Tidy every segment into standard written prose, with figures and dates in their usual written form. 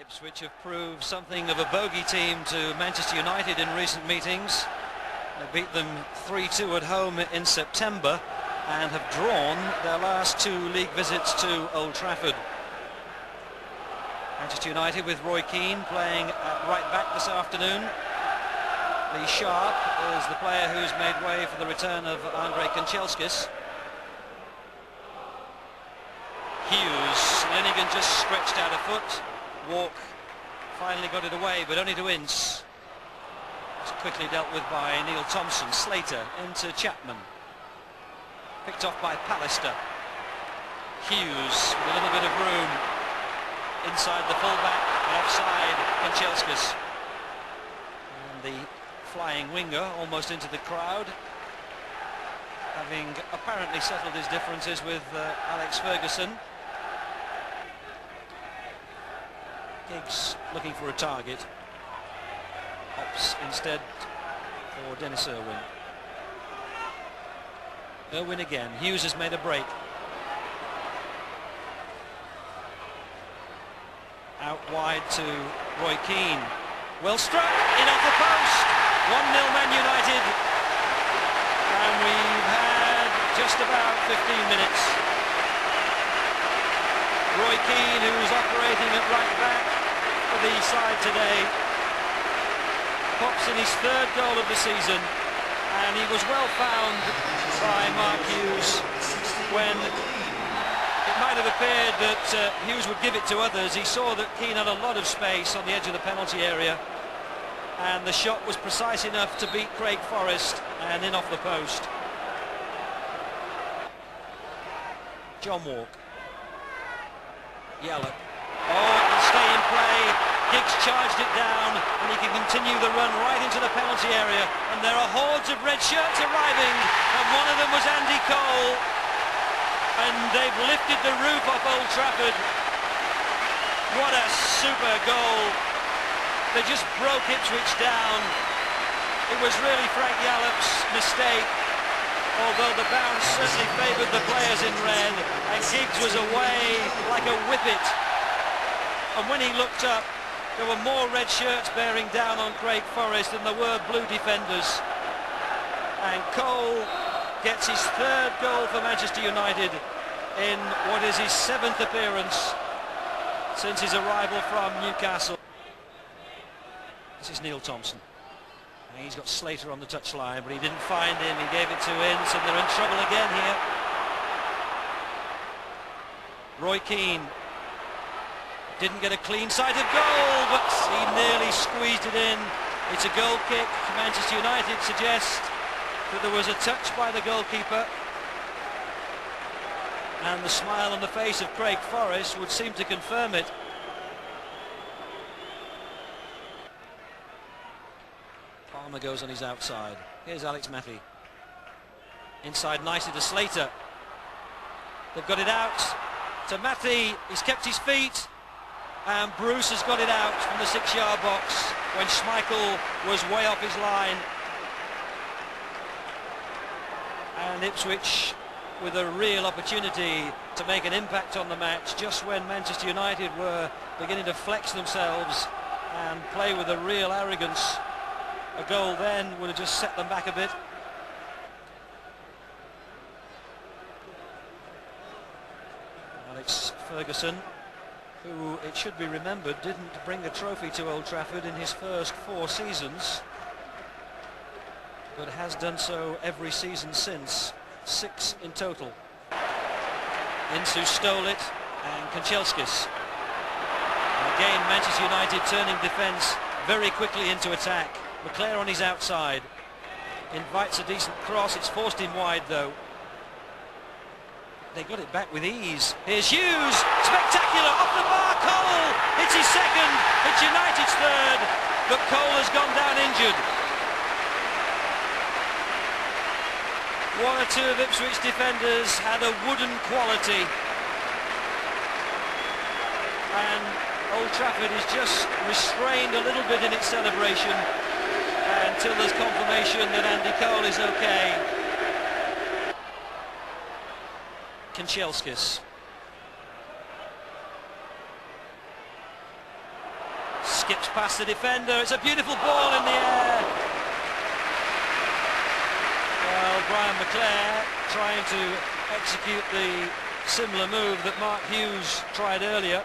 Ipswich have proved something of a bogey team to Manchester United in recent meetings. They beat them 3-2 at home in September and have drawn their last two league visits to Old Trafford. Manchester United with Roy Keane playing at right back this afternoon. Lee Sharp is the player who's made way for the return of Andrei Kanchelskis. Hughes, Linnigan just stretched out a foot. Walk finally got it away, but only to Ince. It's quickly dealt with by Neil Thompson. Slater into Chapman. Picked off by Pallister. Hughes with a little bit of room inside the fullback, but offside Kanchelskis. And the flying winger almost into the crowd, having apparently settled his differences with Alex Ferguson. Giggs looking for a target. Opts instead for Dennis Irwin. Irwin again. Hughes has made a break. Out wide to Roy Keane. Well struck, in off the post. 1-0 Man United. And we've had just about 15 minutes. Roy Keane, who's operating at right back for the side today, pops in his third goal of the season, and he was well found by Mark Hughes when it might have appeared that Hughes would give it to others. He saw that Keane had a lot of space on the edge of the penalty area, and the shot was precise enough to beat Craig Forrest and in off the post. John Walk. Yallop. Oh, it will stay in play. Giggs charged it down, and he can continue the run right into the penalty area. And there are hordes of red shirts arriving, and one of them was Andy Cole. And they've lifted the roof off Old Trafford. What a super goal. They just broke Ipswich down. It was really Frank Yallop's mistake, although the bounce certainly favoured the players in red, and Giggs was away like a whippet. And when he looked up, there were more red shirts bearing down on Craig Forrest than there were blue defenders. And Cole gets his third goal for Manchester United in what is his 7th appearance since his arrival from Newcastle. This is Neil Thompson. And he's got Slater on the touchline, but he didn't find him. He gave it to Ince, and they're in trouble again here. Roy Keane didn't get a clean-sighted goal, but he nearly squeezed it in. It's a goal kick. Manchester United suggest that there was a touch by the goalkeeper, and the smile on the face of Craig Forrest would seem to confirm it. Palmer goes on his outside. Here's Alex Matty. Inside nicely to Slater. They've got it out to Matty. He's kept his feet. And Bruce has got it out from the 6-yard box when Schmeichel was way off his line. And Ipswich with a real opportunity to make an impact on the match just when Manchester United were beginning to flex themselves and play with a real arrogance. A goal then would have just set them back a bit. Alex Ferguson, who, it should be remembered, didn't bring a trophy to Old Trafford in his first 4 seasons, but has done so every season since, 6 in total. Ince stole it, and Kanchelskis. And again, Manchester United turning defence very quickly into attack. McClare on his outside, invites a decent cross. It's forced him wide though. They got it back with ease. Here's Hughes, spectacular, off the bar. Cole, it's his second, it's United's third, but Cole has gone down injured. One or two of Ipswich defenders had a wooden quality, and Old Trafford is just restrained a little bit in its celebration until there's confirmation that Andy Cole is okay. Kanchelskis. skips past the defender. It's a beautiful ball in the air. Well, Brian McClare trying to execute the similar move that Mark Hughes tried earlier.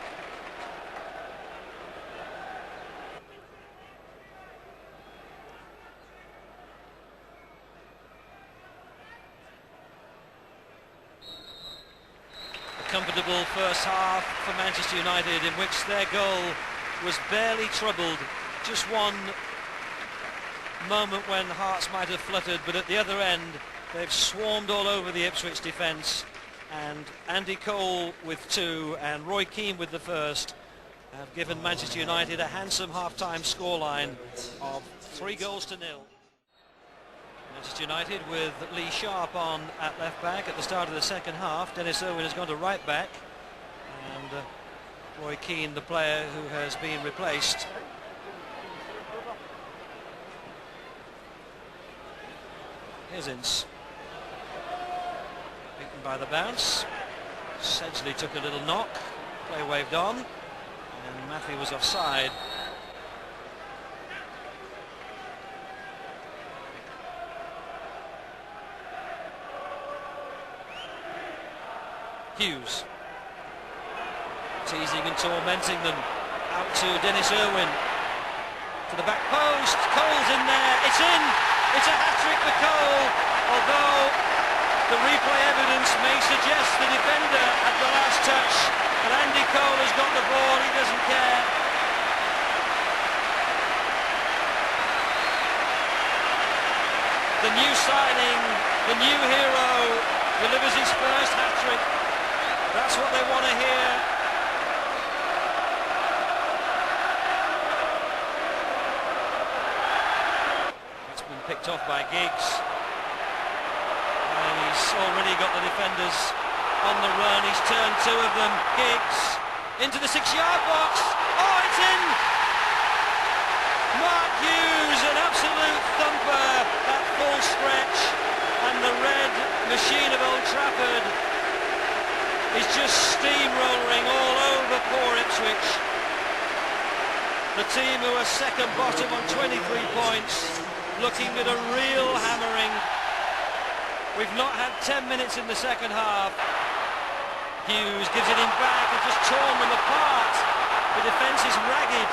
A comfortable first half for Manchester United, in which their goal was barely troubled. Just one moment when hearts might have fluttered, but at the other end they've swarmed all over the Ipswich defence, and Andy Cole with 2 and Roy Keane with the first have given Manchester United a handsome half-time scoreline of 3-0. Manchester United with Lee Sharp on at left back at the start of the second half. Dennis Irwin has gone to right back, and Roy Keane, the player who has been replaced. Here's Ince. Beaten by the bounce. Sedgley took a little knock. Play waved on. And Matthew was offside. Hughes. Teasing and tormenting them. Out to Dennis Irwin. To the back post. Cole's in there. It's in. It's a hat-trick for Cole, although the replay evidence may suggest the defender at the last touch. But Andy Cole has got the ball. He doesn't care. The new signing, the new hero, delivers his first hat-trick. That's what they want to hear. Picked off by Giggs, and he's already got the defenders on the run. He's turned 2 of them. Giggs into the 6-yard box. Oh, it's in! Mark Hughes, an absolute thumper at full stretch, and the red machine of Old Trafford is just steamrolling all over poor Ipswich. The team who are second bottom on 23 points, looking at a real hammering. We've not had 10 minutes in the second half. Hughes gives it in back and just torn them apart. The defence is ragged.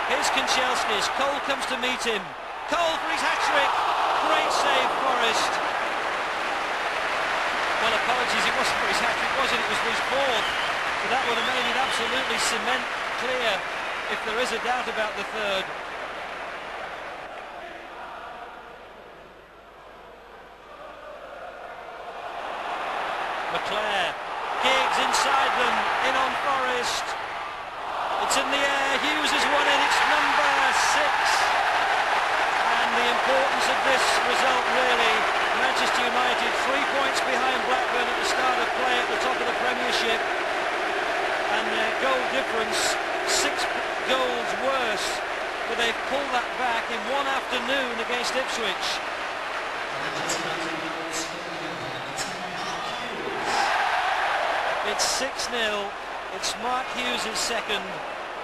Here's Kanchelskis. Cole comes to meet him. Cole for his hat-trick. Great save, Forrest. Well, apologies, it wasn't for his hat-trick, was it? It was for his 4th. But that would have made it absolutely cement clear if there is a doubt about the 3rd. McClare, Giggs inside them, in on Forrest. It's in the air. Hughes has won it. It's number 6. And the importance of this result, really, Manchester United 3 points behind Blackburn at the start of play at the top of the Premiership, and their goal difference 6 goals worse, but they've pulled that back in one afternoon against Ipswich. It's 6-0. It's Mark Hughes' second,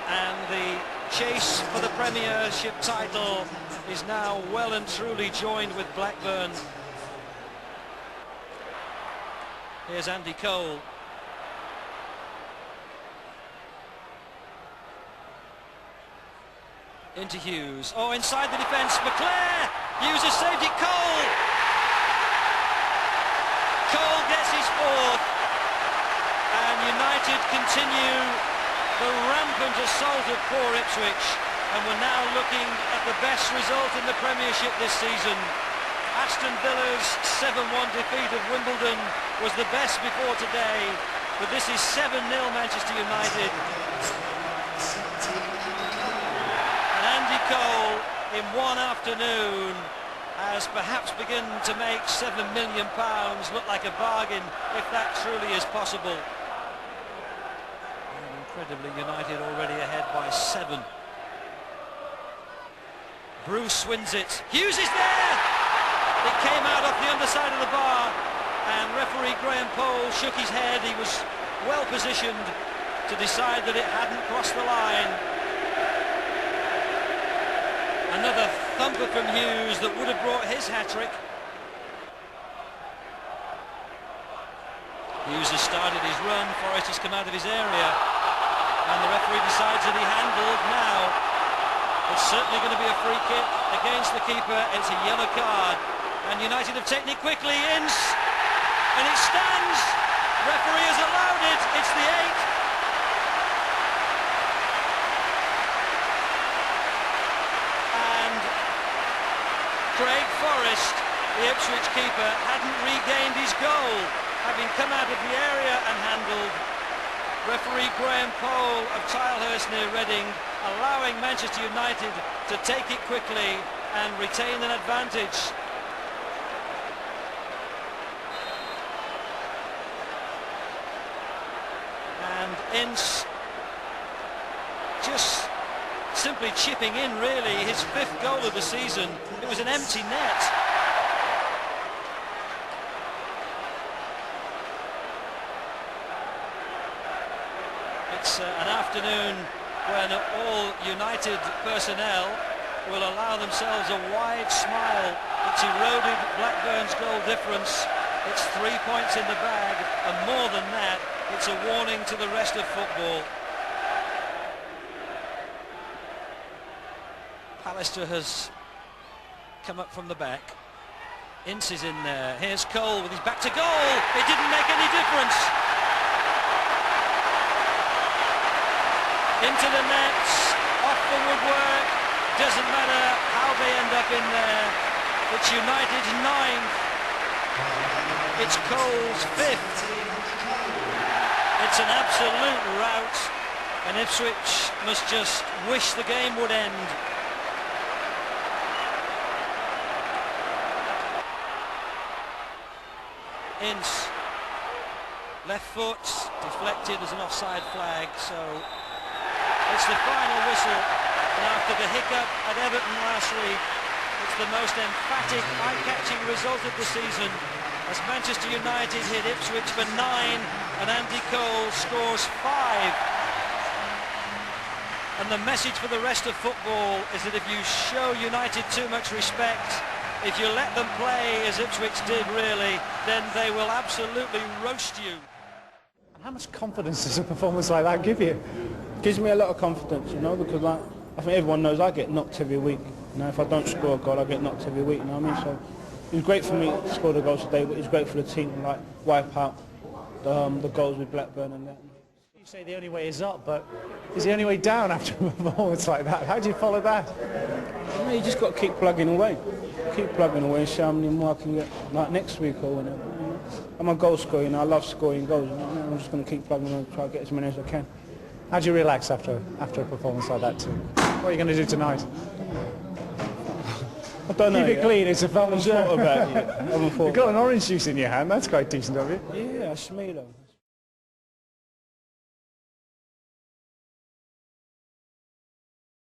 and the chase for the Premiership title is now well and truly joined with Blackburn. Here's Andy Cole. Into Hughes. Oh, inside the defence. McClare! Hughes has saved it. Cole! Cole gets his 4th. And United continue the rampant assault of poor Ipswich, and we're now looking at the best result in the Premiership this season. Aston Villa's 7-1 defeat of Wimbledon was the best before today, but this is 7-0 Manchester United. And Andy Cole, in one afternoon, has perhaps begun to make £7 million look like a bargain, if that truly is possible. Incredibly, United already ahead by 7. Bruce wins it. Hughes is there! It came out off the underside of the bar, and referee Graham Pole shook his head. He was well positioned to decide that it hadn't crossed the line. Another thumper from Hughes that would have brought his hat-trick. Hughes has started his run. Forrest has come out of his area, and the referee decides that he handled. Now it's certainly going to be a free kick against the keeper. It's a yellow card, and United have taken it quickly. Ince, and it stands. Referee has allowed it. It's the 8th. And Craig Forrest, the Ipswich keeper, hadn't regained his goal, having come out of the area and handled. Referee Graham Pole of Tilehurst near Reading allowing Manchester United to take it quickly and retain an advantage. And Ince just simply chipping in, really, his 5th goal of the season. It was an empty net. It's an afternoon when all United personnel will allow themselves a wide smile. It's eroded Blackburn's goal difference. It's 3 points in the bag, and more than that, it's a warning to the rest of football. Pallister has come up from the back. Ince is in there. Here's Cole with his back to goal. It didn't make any difference. Into the nets, off the woodwork. Doesn't matter how they end up in there. It's United's 9th. It's Cole's 5th. It's an absolute rout, and Ipswich must just wish the game would end. Ince, left foot, deflected as an offside flag, so it's the final whistle. And after the hiccup at Everton last week, it's the most emphatic, eye-catching result of the season, as Manchester United hit Ipswich for 9 and Andy Cole scores 5. And the message for the rest of football is that if you show United too much respect, if you let them play as Ipswich did, really, then they will absolutely roast you. How much confidence does a performance like that give you? It gives me a lot of confidence, you know, because like, I think everyone knows I get knocked every week. You know, if I don't score a goal, I get knocked every week, you know what I mean? So it was great for me to score the goals today, but it's great for the team to like wipe out the goals with Blackburn and that. You say the only way is up, but is the only way down after a performance like that? How do you follow that? You know, you just got to keep plugging away. Keep plugging away and see how many more I can get like next week or whenever. You know? I'm a goal scorer, you know, I love scoring goals. You know? I'm just going to keep plugging away and try to get as many as I can. How do you relax after a performance like that too? What are you going to do tonight? I don't know. Keep it clean, it's a fun I haven't thought about it yet. You've got an orange juice in your hand, that's quite decent of you. Yeah, I smell them.